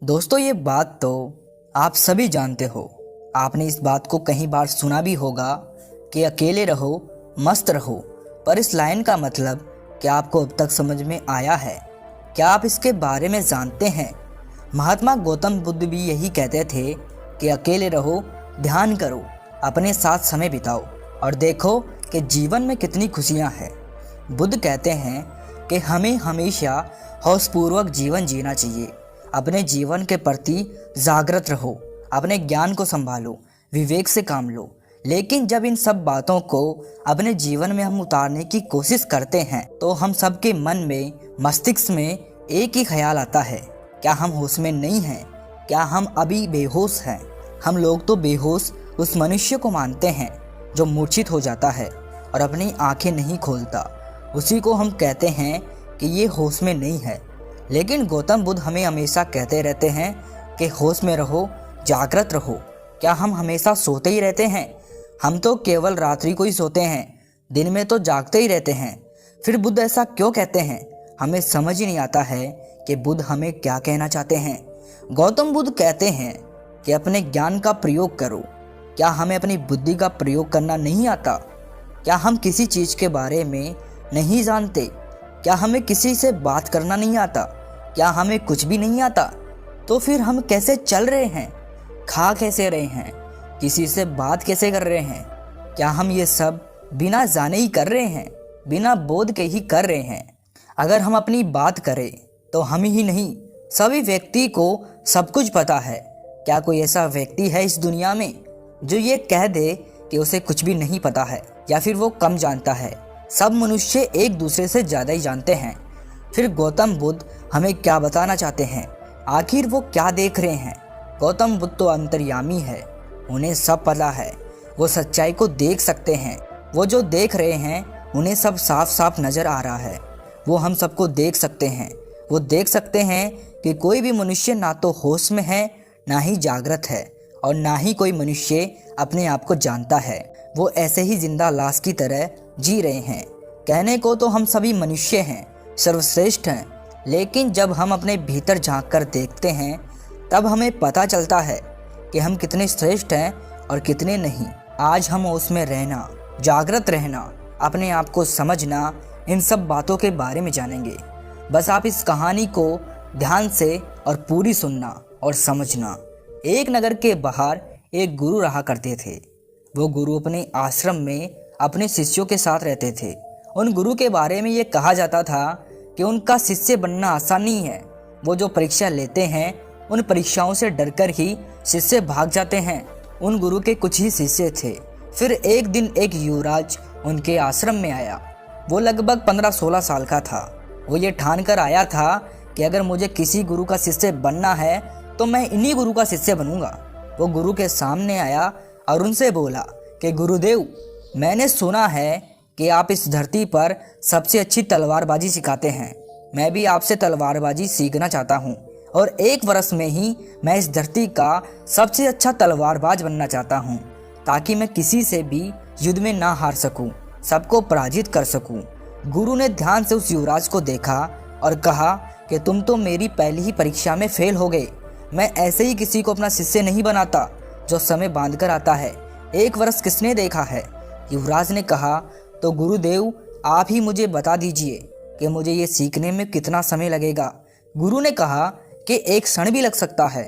दोस्तों, ये बात तो आप सभी जानते हो। आपने इस बात को कई बार सुना भी होगा कि अकेले रहो, मस्त रहो। पर इस लाइन का मतलब क्या आपको अब तक समझ में आया है? क्या आप इसके बारे में जानते हैं? महात्मा गौतम बुद्ध भी यही कहते थे कि अकेले रहो, ध्यान करो, अपने साथ समय बिताओ और देखो कि जीवन में कितनी खुशियाँ हैं। बुद्ध कहते हैं कि हमें हमेशा हौसपूर्वक जीवन जीना चाहिए। अपने जीवन के प्रति जागृत रहो, अपने ज्ञान को संभालो, विवेक से काम लो। लेकिन जब इन सब बातों को अपने जीवन में हम उतारने की कोशिश करते हैं तो हम सबके मन में, मस्तिष्क में एक ही ख्याल आता है, क्या हम होश में नहीं हैं? क्या हम अभी बेहोश हैं? हम लोग तो बेहोश उस मनुष्य को मानते हैं जो मूर्छित हो जाता है और अपनी आंखें नहीं खोलता। उसी को हम कहते हैं कि ये होश में नहीं है। लेकिन गौतम बुद्ध हमें हमेशा कहते रहते हैं कि होश में रहो, जागृत रहो। क्या हम हमेशा सोते ही रहते हैं? हम तो केवल रात्रि को ही सोते हैं, दिन में तो जागते ही रहते हैं। फिर बुद्ध ऐसा क्यों कहते हैं? हमें समझ ही नहीं आता है कि बुद्ध हमें क्या कहना चाहते हैं। गौतम बुद्ध कहते हैं कि अपने ज्ञान का प्रयोग करो। क्या हमें अपनी बुद्धि का प्रयोग करना नहीं आता? क्या हम किसी चीज़ के बारे में नहीं जानते? क्या हमें किसी से बात करना नहीं आता? क्या हमें कुछ भी नहीं आता? तो फिर हम कैसे चल रहे हैं, खा कैसे रहे हैं, किसी से बात कैसे कर रहे हैं? क्या हम ये सब बिना जाने ही कर रहे हैं, बिना बोध के ही कर रहे हैं? अगर हम अपनी बात करें तो हम ही नहीं, सभी व्यक्ति को सब कुछ पता है। क्या कोई ऐसा व्यक्ति है इस दुनिया में जो ये कह दे कि उसे कुछ भी नहीं पता है या फिर वो कम जानता है? सब मनुष्य एक दूसरे से ज़्यादा ही जानते हैं। फिर गौतम बुद्ध हमें क्या बताना चाहते हैं? आखिर वो क्या देख रहे हैं? गौतम बुद्ध तो अंतर्यामी है, उन्हें सब पता है। वो सच्चाई को देख सकते हैं। वो जो देख रहे हैं उन्हें सब साफ साफ नज़र आ रहा है। वो हम सबको देख सकते हैं। वो देख सकते हैं कि कोई भी मनुष्य ना तो होश में है, ना ही जागृत है, और ना ही कोई मनुष्य अपने आप को जानता है। वो ऐसे ही जिंदा लाश की तरह जी रहे हैं। कहने को तो हम सभी मनुष्य हैं, सर्वश्रेष्ठ हैं, लेकिन जब हम अपने भीतर झांक कर देखते हैं तब हमें पता चलता है कि हम कितने श्रेष्ठ हैं और कितने नहीं। आज हम उसमें रहना, जागृत रहना, अपने आप को समझना, इन सब बातों के बारे में जानेंगे। बस आप इस कहानी को ध्यान से और पूरी सुनना और समझना। एक नगर के बाहर एक गुरु रहा करते थे। वो गुरु अपने आश्रम में अपने शिष्यों के साथ रहते थे। उन गुरु के बारे में ये कहा जाता था कि उनका शिष्य बनना आसान नहीं है। वो जो परीक्षा लेते हैं उन परीक्षाओं से डरकर ही शिष्य भाग जाते हैं। उन गुरु के कुछ ही शिष्य थे। फिर एक दिन एक युवराज उनके आश्रम में आया। वो लगभग 15-16 साल का था। वो ये ठान कर आया था कि अगर मुझे किसी गुरु का शिष्य बनना है तो मैं इन्हीं गुरु का शिष्य बनूंगा। वो गुरु के सामने आया और उनसे बोला कि गुरुदेव, मैंने सुना है कि आप इस धरती पर सबसे अच्छी तलवारबाजी सिखाते हैं। मैं भी आपसे तलवारबाजी सीखना चाहता हूँ और 1 वर्ष में ही मैं इस धरती का सबसे अच्छा तलवारबाज बनना चाहता हूँ, ताकि मैं किसी से भी युद्ध में ना हार सकूँ, सबको पराजित कर सकूँ। गुरु ने ध्यान से उस युवराज को देखा और कहा कि तुम तो मेरी पहली ही परीक्षा में फेल हो गए। मैं ऐसे ही किसी को अपना शिष्य नहीं बनाता जो समय बांध कर आता है। 1 वर्ष किसने देखा है? युवराज ने कहा, तो गुरुदेव आप ही मुझे बता दीजिए कि मुझे ये सीखने में कितना समय लगेगा। गुरु ने कहा कि 1 क्षण भी लग सकता है,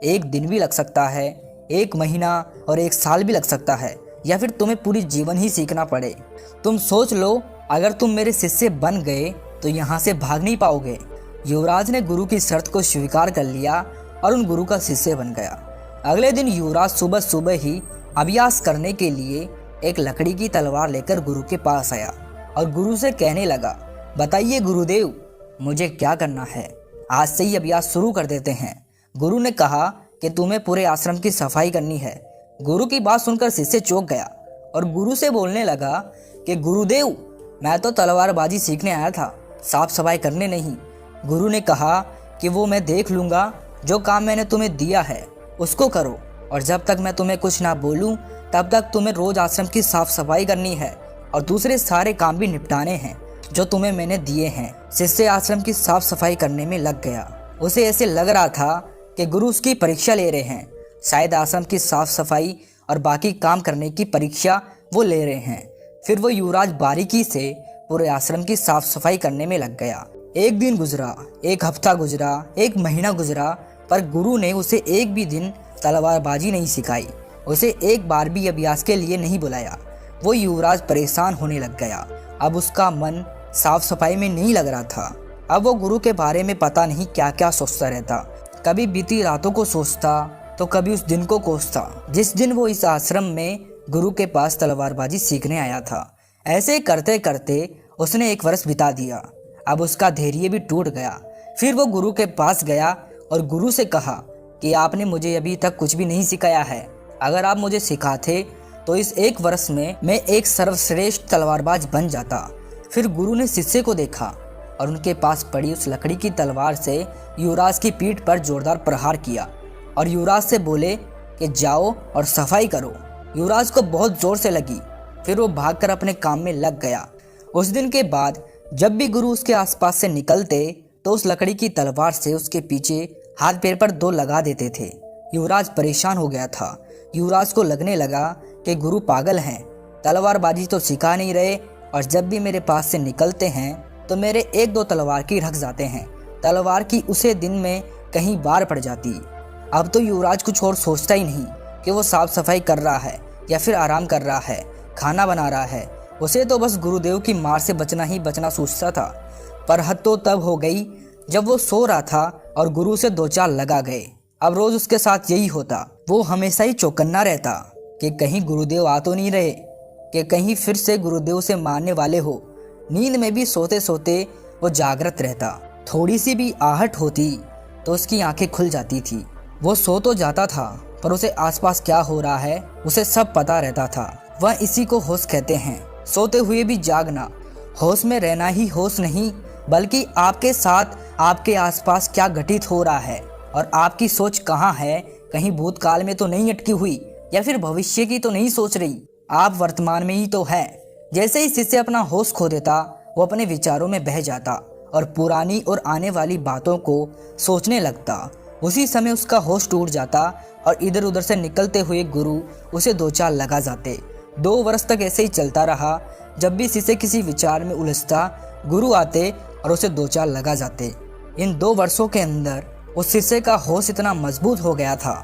1 दिन भी लग सकता है, 1 महीना और 1 साल भी लग सकता है, या फिर तुम्हें पूरी जीवन ही सीखना पड़े। तुम सोच लो, अगर तुम मेरे शिष्य बन गए तो यहाँ से भाग नहीं पाओगे। युवराज ने गुरु की शर्त को स्वीकार कर लिया और उन गुरु का शिष्य बन गया। अगले दिन युवराज सुबह सुबह ही अभ्यास करने के लिए एक लकड़ी की तलवार लेकर गुरु के पास आया और गुरु से कहने लगा, बताइए गुरुदेव, मुझे क्या करना है? आज से ही अभ्यास शुरू कर देते हैं। गुरु ने कहा कि तुम्हें पूरे आश्रम की सफाई करनी है। गुरु की बात सुनकर शिष्य चौंक गया और गुरु से बोलने लगा कि गुरुदेव, मैं तो तलवारबाजी सीखने आया था, साफ सफाई करने नहीं। गुरु ने कहा कि वो मैं देख लूँगा, जो काम मैंने तुम्हें दिया है उसको करो, और जब तक मैं तुम्हें कुछ ना बोलूं तब तक तुम्हें रोज आश्रम की साफ सफाई करनी है और दूसरे सारे काम भी निपटाने हैं जो तुम्हें मैंने दिए हैं। शिष्य आश्रम की साफ सफाई करने में लग गया। उसे ऐसे लग रहा था कि गुरु उसकी परीक्षा ले रहे हैं। शायद आश्रम की साफ सफाई और बाकी काम करने की परीक्षा वो ले रहे हैं। फिर वो युवराज बारीकी से पूरे आश्रम की साफ सफाई करने में लग गया। एक दिन गुजरा, एक हफ्ता गुजरा, एक महीना गुजरा, पर गुरु ने उसे एक भी दिन तलवारबाजी नहीं सिखाई, उसे एक बार भी अभ्यास के लिए नहीं बुलाया। वो युवराज परेशान होने लग गया। अब उसका मन साफ सफाई में नहीं लग रहा था। अब वो गुरु के बारे में पता नहीं क्या क्या सोचता रहता। कभी बीती रातों को सोचता तो कभी उस दिन को कोसता जिस दिन वो इस आश्रम में गुरु के पास तलवारबाजी सीखने आया था। ऐसे करते करते उसने 1 वर्ष बिता दिया। अब उसका धैर्य भी टूट गया। फिर वो गुरु के पास गया और गुरु से कहा कि आपने मुझे अभी तक कुछ भी नहीं सिखाया है। अगर आप मुझे सिखाते तो इस 1 वर्ष में मैं एक सर्वश्रेष्ठ तलवारबाज बन जाता। फिर गुरु ने शिष्य को देखा और उनके पास पड़ी उस लकड़ी की तलवार से युवराज की पीठ पर जोरदार प्रहार किया और युवराज से बोले कि जाओ और सफाई करो। युवराज को बहुत जोर से लगी। फिर वो भागकर अपने काम में लग गया। उस दिन के बाद जब भी गुरु उसके आसपास से निकलते तो उस लकड़ी की तलवार से उसके पीछे हाथ पैर पर 2 लगा देते थे। युवराज परेशान हो गया था। युवराज को लगने लगा कि गुरु पागल हैं, तलवारबाजी तो सिखा नहीं रहे और जब भी मेरे पास से निकलते हैं तो मेरे 1-2 तलवार की रख जाते हैं। तलवार की उसे दिन में कहीं बार पड़ जाती। अब तो युवराज कुछ और सोचता ही नहीं कि वो साफ सफाई कर रहा है या फिर आराम कर रहा है, खाना बना रहा है। उसे तो बस गुरुदेव की मार से बचना ही बचना सोचता था। पर हद तो तब हो गई जब वो सो रहा था और गुरु से 2-4 लगा गए। अब रोज उसके साथ यही होता। वो हमेशा ही चौकन्ना रहता कि कहीं गुरुदेव आ तो नहीं रहे, कि कहीं फिर से गुरुदेव से मारने वाले हो। नींद में भी सोते सोते वो जागृत रहता। थोड़ी सी भी आहट होती तो उसकी आंखें खुल जाती थी। वो सो तो जाता था पर उसे आसपास क्या हो रहा है उसे सब पता रहता था। वह इसी को होश कहते हैं। सोते हुए भी जागना। होश में रहना ही होश नहीं बल्कि आपके साथ आपके आसपास क्या घटित हो रहा है और आपकी सोच कहाँ है। कहीं भूतकाल में तो नहीं अटकी हुई या फिर भविष्य की तो नहीं सोच रही। आप वर्तमान में ही तो है। जैसे ही शिष्य अपना होश खो देता वो अपने विचारों में बह जाता और पुरानी और आने वाली बातों को सोचने लगता। उसी समय उसका होश टूट जाता और इधर उधर से निकलते हुए गुरु उसे 2-4 लगा जाते। 2 वर्ष तक ऐसे ही चलता रहा। जब भी शिष्य किसी विचार में उलझता गुरु आते और उसे 2-4 लगा जाते। इन 2 वर्षों के अंदर उस शिष्य का होश इतना मजबूत हो गया था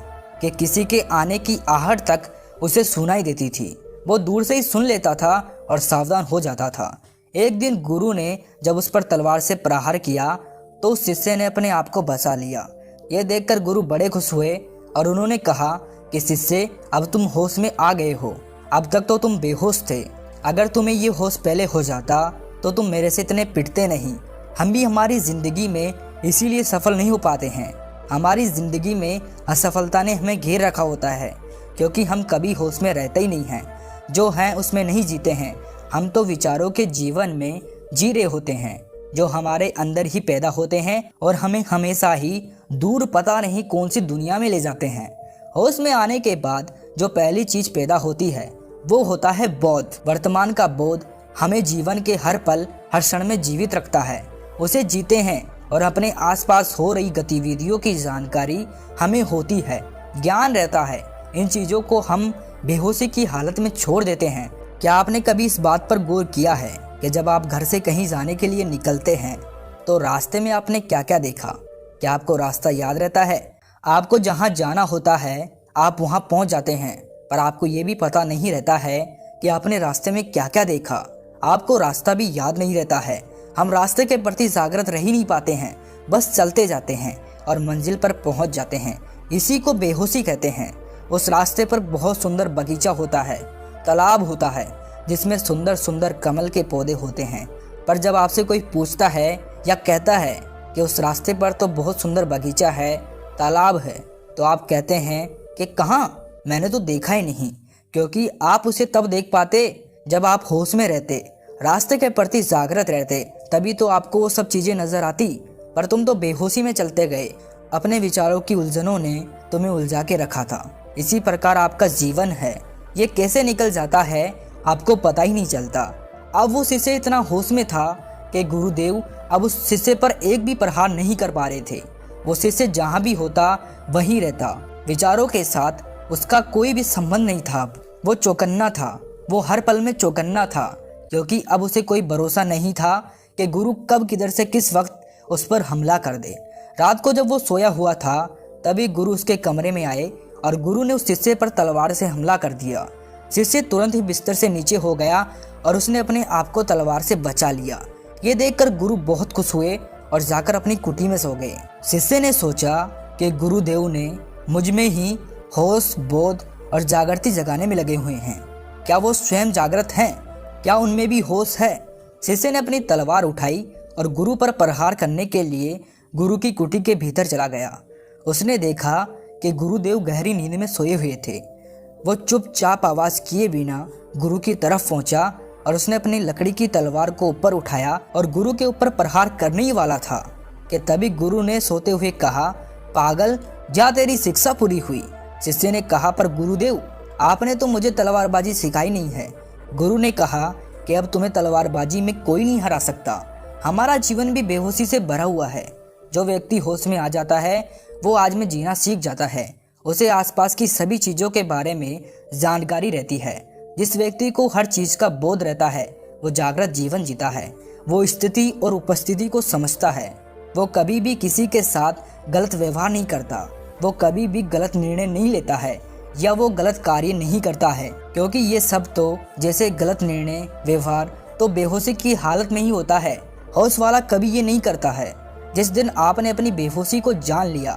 कि किसी के आने की आहट तक उसे सुनाई देती थी। वो दूर से ही सुन लेता था और सावधान हो जाता था। एक दिन गुरु ने जब उस पर तलवार से प्रहार किया तो उस शिष्य ने अपने आप को बचा लिया। यह देखकर गुरु बड़े खुश हुए और उन्होंने कहा कि शिष्य अब तुम होश में आ गए हो। अब तक तो तुम बेहोश थे। अगर तुम्हें ये होश पहले हो जाता तो तुम मेरे से इतने पिटते नहीं। हम भी हमारी जिंदगी में इसीलिए सफल नहीं हो पाते हैं। हमारी जिंदगी में असफलता ने हमें घेर रखा होता है क्योंकि हम कभी होश में रहते ही नहीं हैं। जो हैं उसमें नहीं जीते हैं। हम तो विचारों के जीवन में जी रहे होते हैं जो हमारे अंदर ही पैदा होते हैं और हमें हमेशा ही दूर पता नहीं कौन सी दुनिया में ले जाते हैं। होश में आने के बाद जो पहली चीज पैदा होती है वो होता है बोध। वर्तमान का बोध हमें जीवन के हर पल हर क्षण में जीवित रखता है। उसे जीते हैं और अपने आसपास हो रही गतिविधियों की जानकारी हमें होती है, ज्ञान रहता है। इन चीज़ों को हम बेहोशी की हालत में छोड़ देते हैं। क्या आपने कभी इस बात पर गौर किया है कि जब आप घर से कहीं जाने के लिए निकलते हैं तो रास्ते में आपने क्या क्या देखा? क्या आपको रास्ता याद रहता है? आपको जहाँ जाना होता है आप वहाँ पहुँच जाते हैं, पर आपको ये भी पता नहीं रहता है कि आपने रास्ते में क्या क्या देखा। आपको रास्ता भी याद नहीं रहता है। हम रास्ते के प्रति जागृत रह ही नहीं पाते हैं, बस चलते जाते हैं और मंजिल पर पहुंच जाते हैं। इसी को बेहोशी कहते हैं। उस रास्ते पर बहुत सुंदर बगीचा होता है, तालाब होता है जिसमें सुंदर सुंदर कमल के पौधे होते हैं। पर जब आपसे कोई पूछता है या कहता है कि उस रास्ते पर तो बहुत सुंदर बगीचा है, तालाब है, तो आप कहते हैं कि कहाँ, मैंने तो देखा ही नहीं। क्योंकि आप उसे तब देख पाते जब आप होश में रहते, रास्ते के प्रति जागृत रहते, तभी तो आपको वो सब चीज़ें नजर आती। पर तुम तो बेहोशी में चलते गए। अपने विचारों की उलझनों ने तुम्हें उलझा के रखा था। इसी प्रकार आपका जीवन है, ये कैसे निकल जाता है आपको पता ही नहीं चलता। अब वो शिष्य इतना होश में था कि गुरुदेव अब उस शिष्य पर एक भी प्रहार नहीं कर पा रहे थे। वो शिष्य जहाँ भी होता वहीं रहता। विचारों के साथ उसका कोई भी संबंध नहीं था। वो चौकन्ना था, वो हर पल में चौकन्ना था, क्योंकि अब उसे कोई भरोसा नहीं था कि गुरु कब किधर से किस वक्त उस पर हमला कर दे। रात को जब वो सोया हुआ था तभी गुरु उसके कमरे में आए और गुरु ने उस शिष्य पर तलवार से हमला कर दिया। शिष्य तुरंत ही बिस्तर से नीचे हो गया और उसने अपने आप को तलवार से बचा लिया। ये देखकर गुरु बहुत खुश हुए और जाकर अपनी कुटी में सो गए। शिष्य ने सोचा कि गुरुदेव ने मुझ में ही होश, बोध और जागृति जगाने में लगे हुए हैं। क्या वो स्वयं जागृत हैं? क्या उनमें भी होश है? शिष्य ने अपनी तलवार उठाई और गुरु पर प्रहार करने के लिए गुरु की कुटी के भीतर चला गया। उसने देखा कि गुरुदेव गहरी नींद में सोए हुए थे। वो चुपचाप आवाज किए बिना गुरु की तरफ पहुंचा और उसने अपनी लकड़ी की तलवार को ऊपर उठाया और गुरु के ऊपर प्रहार करने ही वाला था कि तभी गुरु ने सोते हुए कहा, पागल, जा तेरी शिक्षा पूरी हुई। शिष्य ने कहा, पर गुरुदेव, आपने तो मुझे तलवारबाजी सिखाई नहीं है। गुरु ने कहा कि अब तुम्हें तलवारबाजी में कोई नहीं हरा सकता। हमारा जीवन भी बेहोशी से भरा हुआ है। जो व्यक्ति होश में आ जाता है वो आज में जीना सीख जाता है। उसे आसपास की सभी चीज़ों के बारे में जानकारी रहती है। जिस व्यक्ति को हर चीज़ का बोध रहता है वो जागृत जीवन जीता है। वो स्थिति और उपस्थिति को समझता है। वो कभी भी किसी के साथ गलत व्यवहार नहीं करता। वो कभी भी गलत निर्णय नहीं लेता है या वो गलत कार्य नहीं करता है, क्योंकि ये सब तो जैसे गलत निर्णय, व्यवहार तो बेहोशी की हालत में ही होता है। होश वाला कभी ये नहीं करता है। जिस दिन आपने अपनी बेहोशी को जान लिया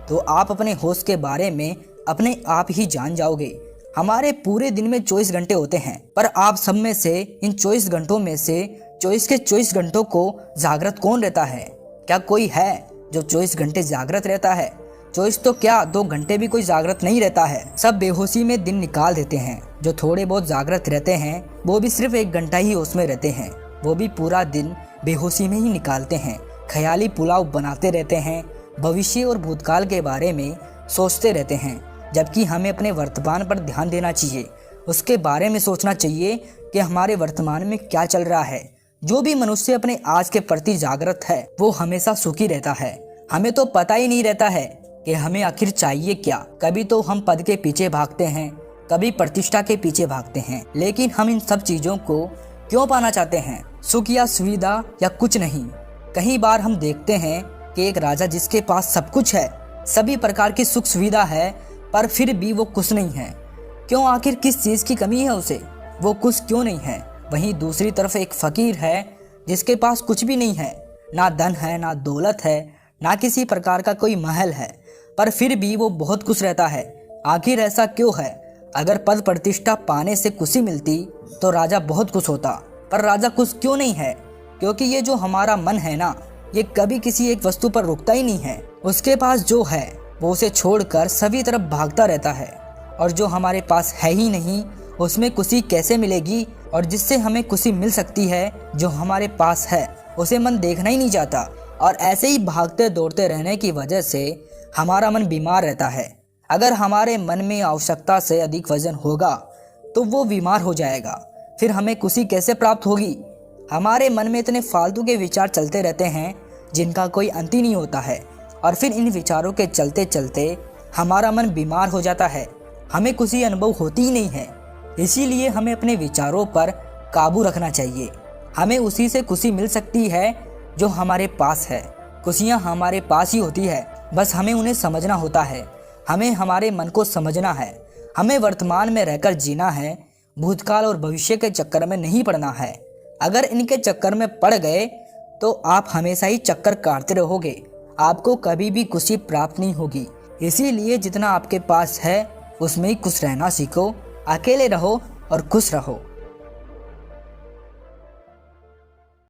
तो आप अपने होश के बारे में अपने आप ही जान जाओगे। हमारे पूरे दिन में 24 घंटे होते हैं, पर आप सब में से इन 24 घंटों में से 24 के 24 घंटों को जागृत कौन रहता है? क्या कोई है जो 24 घंटे जागृत रहता है? 24 तो क्या 2 घंटे भी कोई जागृत नहीं रहता है। सब बेहोशी में दिन निकाल देते हैं। जो थोड़े बहुत जागृत रहते हैं वो भी सिर्फ 1 घंटा ही होश में रहते हैं। वो भी पूरा दिन बेहोशी में ही निकालते हैं। ख्याली पुलाव बनाते रहते हैं, भविष्य और भूतकाल के बारे में सोचते रहते हैं, जबकि हमें अपने वर्तमान पर ध्यान देना चाहिए। उसके बारे में सोचना चाहिए कि हमारे वर्तमान में क्या चल रहा है। जो भी मनुष्य अपने आज के प्रति जागृत है वो हमेशा सुखी रहता है। हमें तो पता ही नहीं रहता है कि हमें आखिर चाहिए क्या। कभी तो हम पद के पीछे भागते हैं, कभी प्रतिष्ठा के पीछे भागते हैं, लेकिन हम इन सब चीजों को क्यों पाना चाहते हैं? सुख या सुविधा या कुछ नहीं। कई बार हम देखते हैं कि एक राजा जिसके पास सब कुछ है, सभी प्रकार की सुख सुविधा है, पर फिर भी वो खुश नहीं है। क्यों? आखिर किस चीज़ की कमी है उसे? वो खुश क्यों नहीं है? वहीं दूसरी तरफ एक फकीर है जिसके पास कुछ भी नहीं है, ना धन है, ना दौलत है, ना किसी प्रकार का कोई महल है, पर फिर भी वो बहुत खुश रहता है। आखिर ऐसा क्यों है? अगर पद प्रतिष्ठा पाने से खुशी मिलती तो राजा बहुत खुश होता, पर राजा खुश क्यों नहीं है? क्योंकि ये जो हमारा मन है ना, ये कभी किसी एक वस्तु पर रुकता ही नहीं है। उसके पास जो है वो उसे छोड़कर सभी तरफ भागता रहता है, और जो हमारे पास है ही नहीं उसमें खुशी कैसे मिलेगी? और जिससे हमें खुशी मिल सकती है, जो हमारे पास है, उसे मन देखना ही नहीं चाहता। और ऐसे ही भागते दौड़ते रहने की वजह से हमारा मन बीमार रहता है। अगर हमारे मन में आवश्यकता से अधिक वजन होगा तो वो बीमार हो जाएगा। फिर हमें खुशी कैसे प्राप्त होगी? हमारे मन में इतने फालतू के विचार चलते रहते हैं जिनका कोई अंत ही नहीं होता है, और फिर इन विचारों के चलते चलते हमारा मन बीमार हो जाता है। हमें खुशी अनुभव होती ही नहीं है। इसीलिए हमें अपने विचारों पर काबू रखना चाहिए। हमें उसी से खुशी मिल सकती है जो हमारे पास है। खुशियाँ हमारे पास ही होती है, बस हमें उन्हें समझना होता है। हमें हमारे मन को समझना है। हमें वर्तमान में रहकर जीना है, भूतकाल और भविष्य के चक्कर में नहीं पड़ना है। अगर इनके चक्कर में पड़ गए तो आप हमेशा ही चक्कर काटते रहोगे। आपको कभी भी खुशी प्राप्त नहीं होगी। इसीलिए जितना आपके पास है उसमें ही खुश रहना सीखो। अकेले रहो और खुश रहो।